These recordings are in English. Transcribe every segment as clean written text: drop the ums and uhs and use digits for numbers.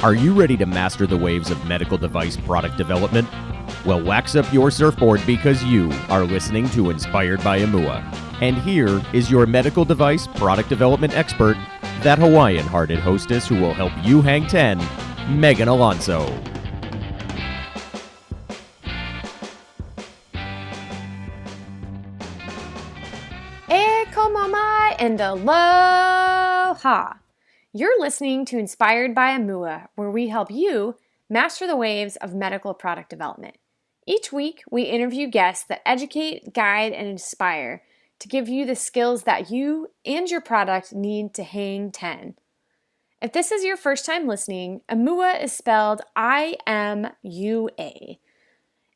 Are you ready to master the waves of medical device product development? Well, wax up your surfboard because you are listening to Inspired by Imua. And here is your medical device product development expert, that Hawaiian-hearted hostess who will help you hang 10, Meghan Alonso. E komamai and aloha! You're listening to Inspired by Imua, where we help you master the waves of medical product development. Each week, we interview guests that educate, guide, and inspire to give you the skills that you and your product need to hang 10. If this is your first time listening, Imua is spelled I-M-U-A.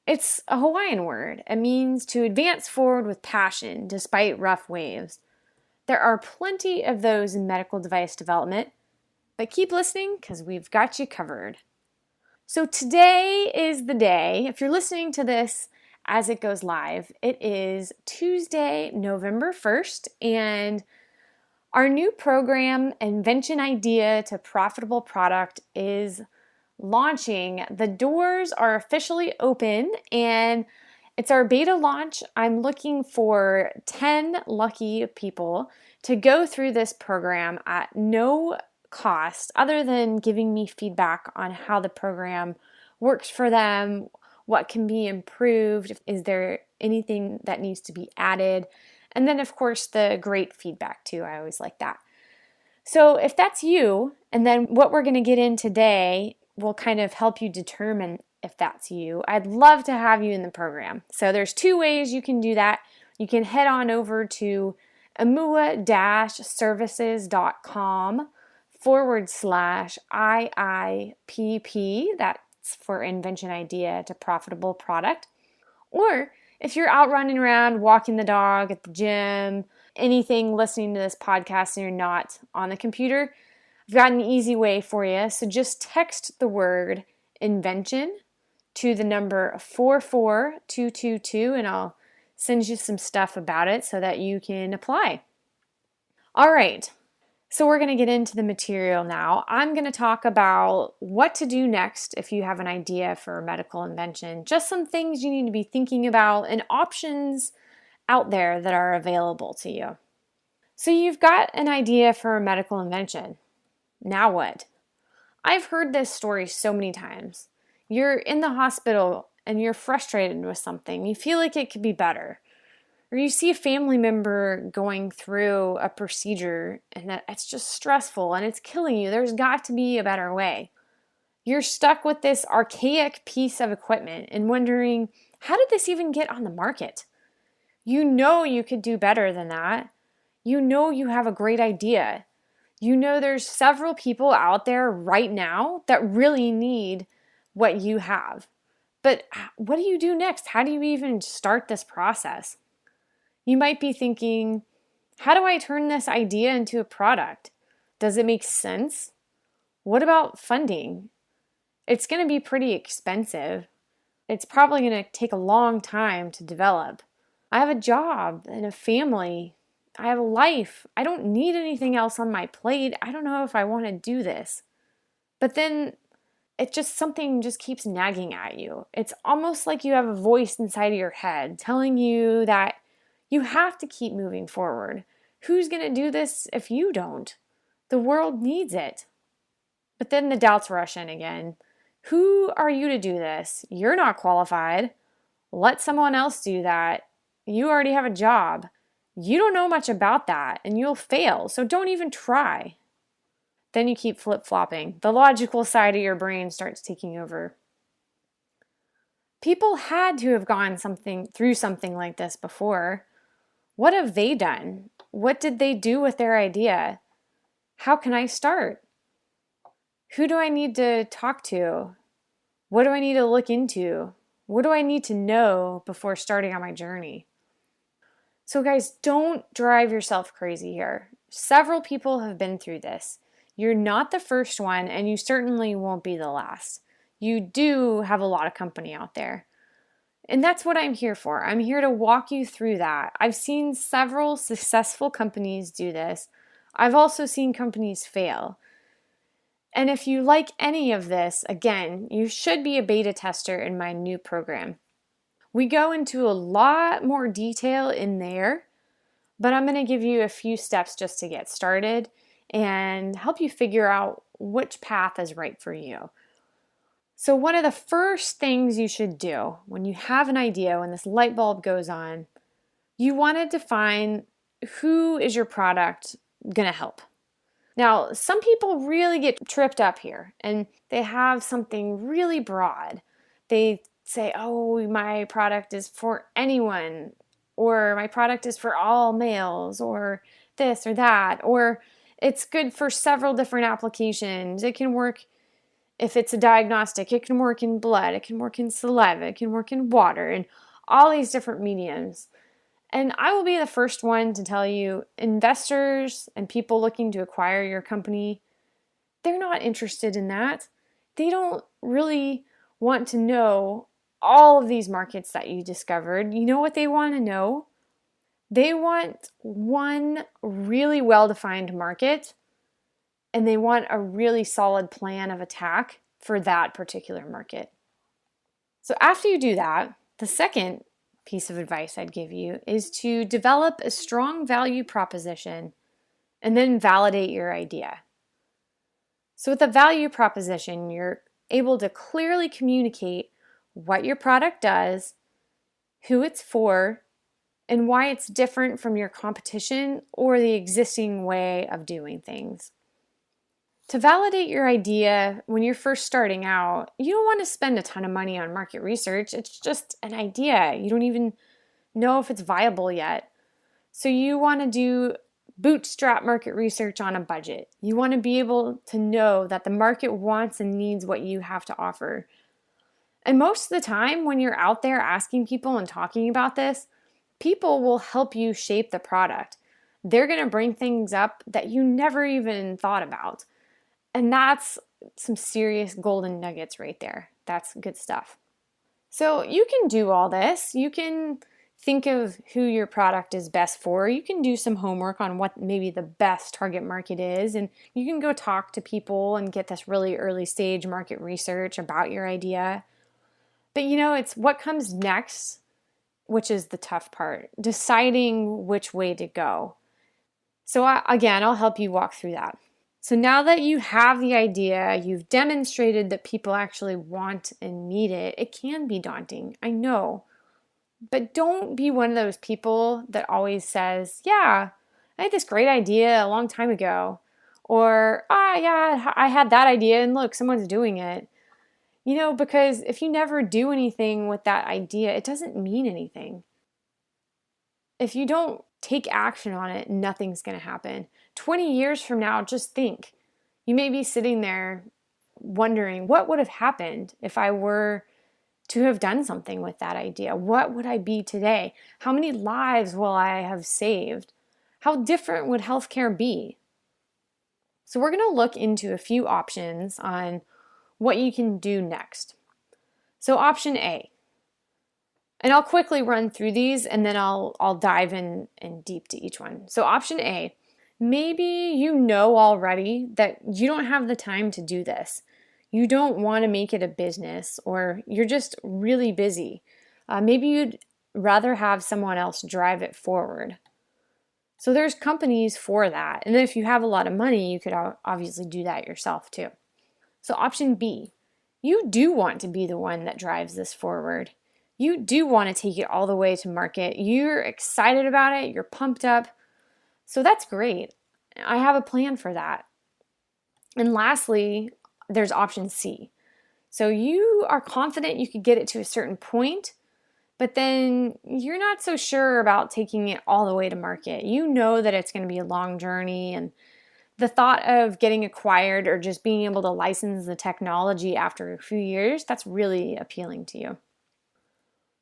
It's a Hawaiian word. It means to advance forward with passion despite rough waves. There are plenty of those in medical device development, but keep listening because we've got you covered. So today is the day. If you're listening to this as it goes live, it is Tuesday, November 1st, and our new program, Invention Idea to Profitable Product, is launching. The doors are officially open, and it's our beta launch. I'm looking for 10 lucky people to go through this program at no cost other than giving me feedback on how the program works for them, what can be improved, is there anything that needs to be added, and then of course the great feedback too. I always like that. So if that's you, and then what we're going to get in today will kind of help you determine if that's you, I'd love to have you in the program. So there's two ways you can do that. You can head on over to imua-services.com/IIPP. That's for Invention Idea to Profitable Product. Or if you're out running around, walking the dog at the gym, anything, listening to this podcast and you're not on the computer, I've got an easy way for you. So just text the word Invention to the number 44222 and I'll send you some stuff about it so that you can apply. All right, so we're going to get into the material now. I'm going to talk about what to do next if you have an idea for a medical invention, just some things you need to be thinking about and options out there that are available to you. So you've got an idea for a medical invention. Now what? I've heard this story so many times. You're in the hospital and you're frustrated with something. You feel like it could be better. Or you see a family member going through a procedure and that it's just stressful and it's killing you. There's got to be a better way. You're stuck with this archaic piece of equipment and wondering, how did this even get on the market? You know you could do better than that. You know you have a great idea. You know there's several people out there right now that really need what you have. But what do you do next? How do you even start this process? You might be thinking, how do I turn this idea into a product? Does it make sense? What about funding? It's going to be pretty expensive. It's probably going to take a long time to develop. I have a job and a family. I have a life. I don't need anything else on my plate. I don't know if I want to do this. But then something just keeps nagging at you. It's almost like you have a voice inside of your head telling you that you have to keep moving forward. Who's going to do this if you don't? The world needs it. But then the doubts rush in again. Who are you to do this? You're not qualified. Let someone else do that. You already have a job. You don't know much about that and you'll fail, so don't even try. Then you keep flip-flopping. The logical side of your brain starts taking over. People had to have gone through something like this before. What have they done? What did they do with their idea? How can I start? Who do I need to talk to? What do I need to look into? What do I need to know before starting on my journey? So guys, don't drive yourself crazy here. Several people have been through this. You're not the first one, and you certainly won't be the last. You do have a lot of company out there. And that's what I'm here for. I'm here to walk you through that. I've seen several successful companies do this. I've also seen companies fail. And if you like any of this, again, you should be a beta tester in my new program. We go into a lot more detail in there, but I'm going to give you a few steps just to get started and help you figure out which path is right for you. So one of the first things you should do when you have an idea, when this light bulb goes on, you want to define who is your product going to help. Now, some people really get tripped up here and they have something really broad. They say, oh, my product is for anyone, or my product is for all males, or this or that, or it's good for several different applications. It can work if it's a diagnostic, it can work in blood, it can work in saliva, it can work in water, and all these different mediums. And I will be the first one to tell you, investors and people looking to acquire your company, they're not interested in that. They don't really want to know all of these markets that you discovered. You know what they want to know? They want one really well-defined market, and they want a really solid plan of attack for that particular market. So after you do that, the second piece of advice I'd give you is to develop a strong value proposition and then validate your idea. So with a value proposition, you're able to clearly communicate what your product does, who it's for, and why it's different from your competition or the existing way of doing things. To validate your idea when you're first starting out, you don't want to spend a ton of money on market research. It's just an idea. You don't even know if it's viable yet. So you want to do bootstrap market research on a budget. You want to be able to know that the market wants and needs what you have to offer. And most of the time when you're out there asking people and talking about this, people will help you shape the product. They're going to bring things up that you never even thought about. And that's some serious golden nuggets right there. That's good stuff. So you can do all this. You can think of who your product is best for. You can do some homework on what maybe the best target market is. And you can go talk to people and get this really early stage market research about your idea. But it's what comes next, which is the tough part, deciding which way to go. So I'll help you walk through that. So now that you have the idea, you've demonstrated that people actually want and need it, it can be daunting, I know. But don't be one of those people that always says, yeah, I had this great idea a long time ago. Or, yeah, I had that idea and look, someone's doing it. Because if you never do anything with that idea, it doesn't mean anything. If you don't take action on it, nothing's going to happen. 20 years from now, just think. You may be sitting there wondering, what would have happened if I were to have done something with that idea? What would I be today? How many lives will I have saved? How different would healthcare be? So we're going to look into a few options on what you can do next. So option A, and I'll quickly run through these and then I'll dive in deep to each one. So option A, maybe you know already that you don't have the time to do this. You don't want to make it a business, or you're just really busy. Maybe you'd rather have someone else drive it forward. So there's companies for that. And then if you have a lot of money, you could obviously do that yourself too. So option B, you do want to be the one that drives this forward. You do want to take it all the way to market. You're excited about it. You're pumped up. So that's great. I have a plan for that. And lastly, there's option C. So you are confident you could get it to a certain point, but then you're not so sure about taking it all the way to market. You know that it's going to be a long journey, and the thought of getting acquired or just being able to license the technology after a few years, that's really appealing to you.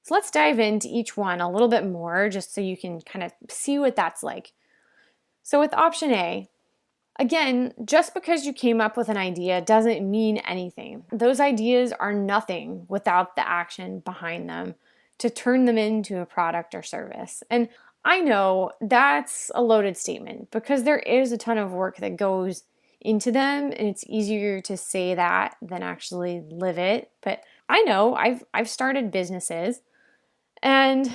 So let's dive into each one a little bit more just so you can kind of see what that's like. So with option A, again, just because you came up with an idea doesn't mean anything. Those ideas are nothing without the action behind them to turn them into a product or service. And I know that's a loaded statement because there is a ton of work that goes into them, and it's easier to say that than actually live it. But I know I've started businesses, and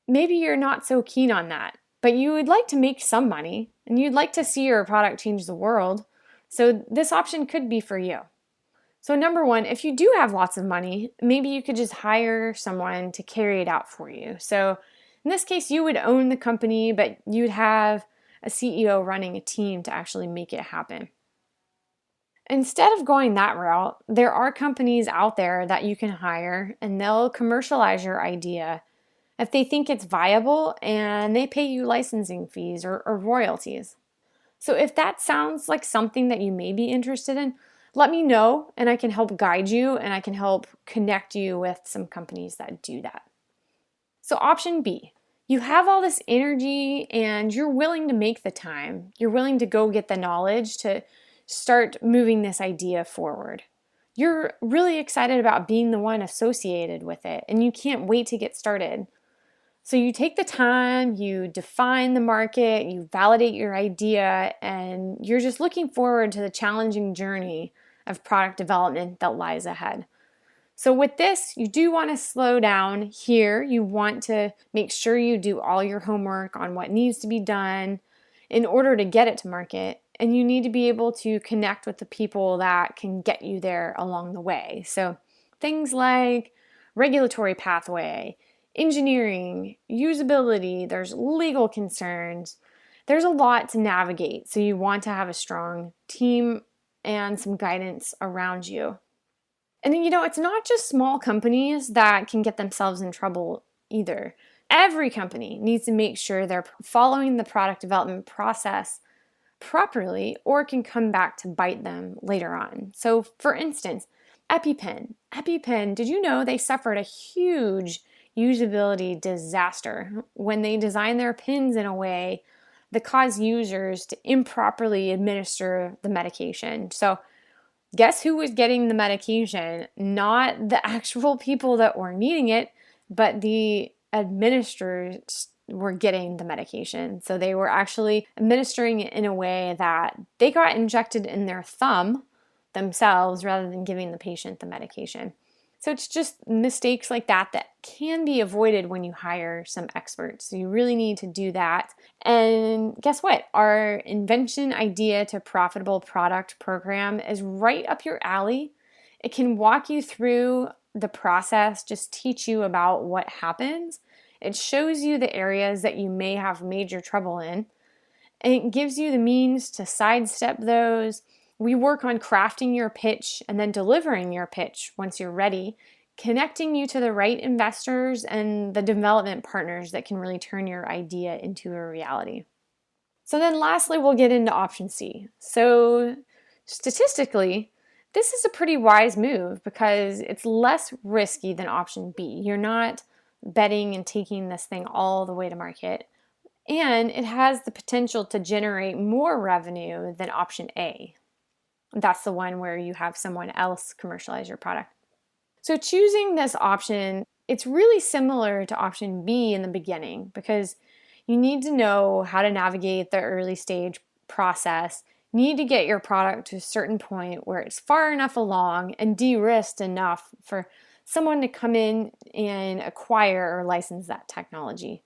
maybe you're not so keen on that, but you would like to make some money and you'd like to see your product change the world. So this option could be for you. So number one, if you do have lots of money, maybe you could just hire someone to carry it out for you. So in this case, you would own the company, but you'd have a CEO running a team to actually make it happen. Instead of going that route, there are companies out there that you can hire and they'll commercialize your idea if they think it's viable and they pay you licensing fees or royalties. So if that sounds like something that you may be interested in, let me know and I can help guide you and I can help connect you with some companies that do that. So option B, you have all this energy and you're willing to make the time. You're willing to go get the knowledge to start moving this idea forward. You're really excited about being the one associated with it and you can't wait to get started. So you take the time, you define the market, you validate your idea, and you're just looking forward to the challenging journey of product development that lies ahead. So with this, you do want to slow down here. You want to make sure you do all your homework on what needs to be done in order to get it to market. And you need to be able to connect with the people that can get you there along the way. So things like regulatory pathway, engineering, usability, there's legal concerns. There's a lot to navigate. So you want to have a strong team and some guidance around you. And it's not just small companies that can get themselves in trouble either. Every company needs to make sure they're following the product development process properly or it can come back to bite them later on. So for instance, EpiPen, did you know they suffered a huge usability disaster when they designed their pins in a way that caused users to improperly administer the medication? So guess who was getting the medication? Not the actual people that were needing it, but the administrators were getting the medication. So they were actually administering it in a way that they got injected in their thumb themselves rather than giving the patient the medication. So it's just mistakes like that that can be avoided when you hire some experts. So you really need to do that. And guess what? Our Invention Idea to Profitable Product program is right up your alley. It can walk you through the process, just teach you about what happens. It shows you the areas that you may have major trouble in. And it gives you the means to sidestep those. We work on crafting your pitch and then delivering your pitch once you're ready, connecting you to the right investors and the development partners that can really turn your idea into a reality. So then lastly, we'll get into option C. So statistically, this is a pretty wise move because it's less risky than option B. You're not betting and taking this thing all the way to market. And it has the potential to generate more revenue than option A. That's the one where you have someone else commercialize your product. So choosing this option, it's really similar to option B in the beginning because you need to know how to navigate the early stage process. You need to get your product to a certain point where it's far enough along and de-risked enough for someone to come in and acquire or license that technology.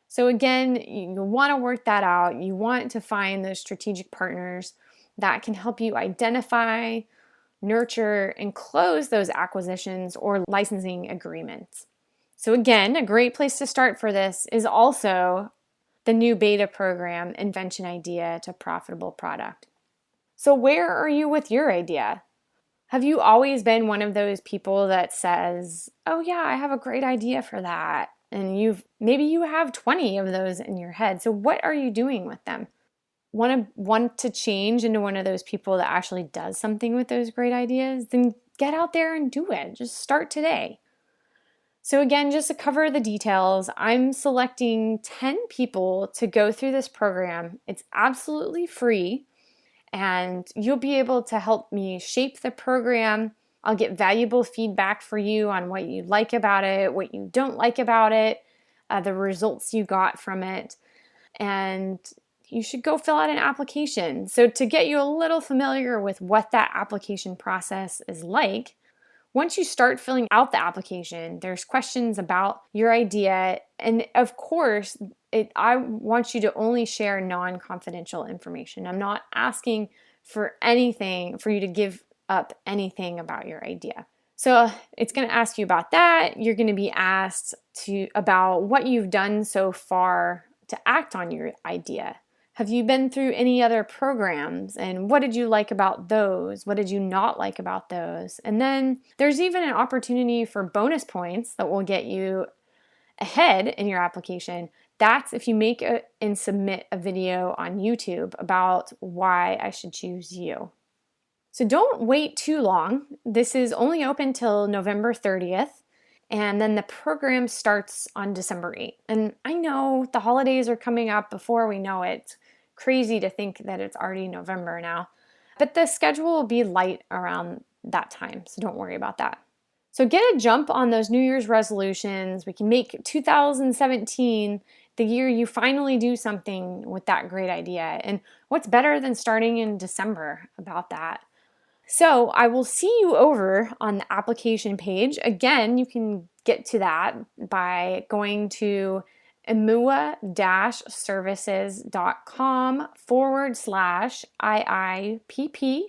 So again, you want to work that out. You want to find those strategic partners that can help you identify, nurture, and close those acquisitions or licensing agreements. So again, a great place to start for this is also the new beta program, Invention Idea to Profitable Product. So where are you with your idea? Have you always been one of those people that says, oh yeah, I have a great idea for that? And maybe you have 20 of those in your head. So what are you doing with them? Want to change into one of those people that actually does something with those great ideas? Then get out there and do it. Just start today. So again, just to cover the details, I'm selecting 10 people to go through this program. It's absolutely free, and you'll be able to help me shape the program. I'll get valuable feedback for you on what you like about it, what you don't like about it, the results you got from it. And you should go fill out an application. So to get you a little familiar with what that application process is like, once you start filling out the application, there's questions about your idea. And of course, I want you to only share non-confidential information. I'm not asking for anything, for you to give up anything about your idea. So it's going to ask you about that. You're going to be asked about what you've done so far to act on your idea. Have you been through any other programs, and what did you like about those? What did you not like about those? And then there's even an opportunity for bonus points that will get you ahead in your application. That's if you make and submit a video on YouTube about why I should choose you. So don't wait too long. This is only open till November 30th. And then the program starts on December 8th. And I know the holidays are coming up before we know it. It's crazy to think that it's already November now. But the schedule will be light around that time, so don't worry about that. So get a jump on those New Year's resolutions. We can make 2017 the year you finally do something with that great idea. And what's better than starting in December about that? So I will see you over on the application page. Again, you can get to that by going to imua-services.com/IIPP,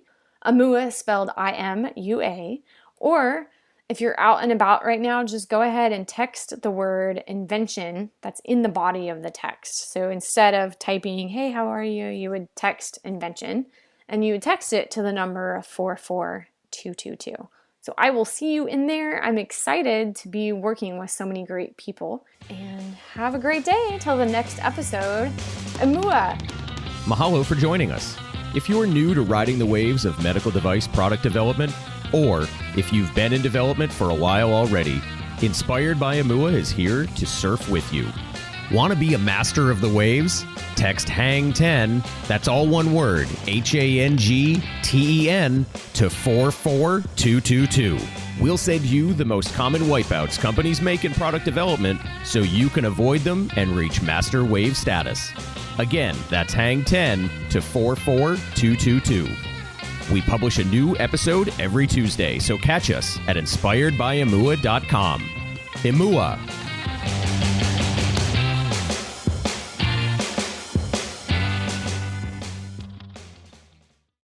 Imua spelled IMUA, or if you're out and about right now, just go ahead and text the word invention that's in the body of the text. So instead of typing, hey, how are you? You would text invention. And you would text it to the number 44222. So I will see you in there. I'm excited to be working with so many great people. And have a great day until the next episode. Imua. Mahalo for joining us. If you're new to riding the waves of medical device product development, or if you've been in development for a while already, Inspired by Imua is here to surf with you. Want to be a master of the waves? Text HANG10, that's all one word, HANGTEN, to 44222. We'll send you the most common wipeouts companies make in product development so you can avoid them and reach master wave status. Again, that's HANG10 to 44222. We publish a new episode every Tuesday, so catch us at inspiredbyimua.com. Imua.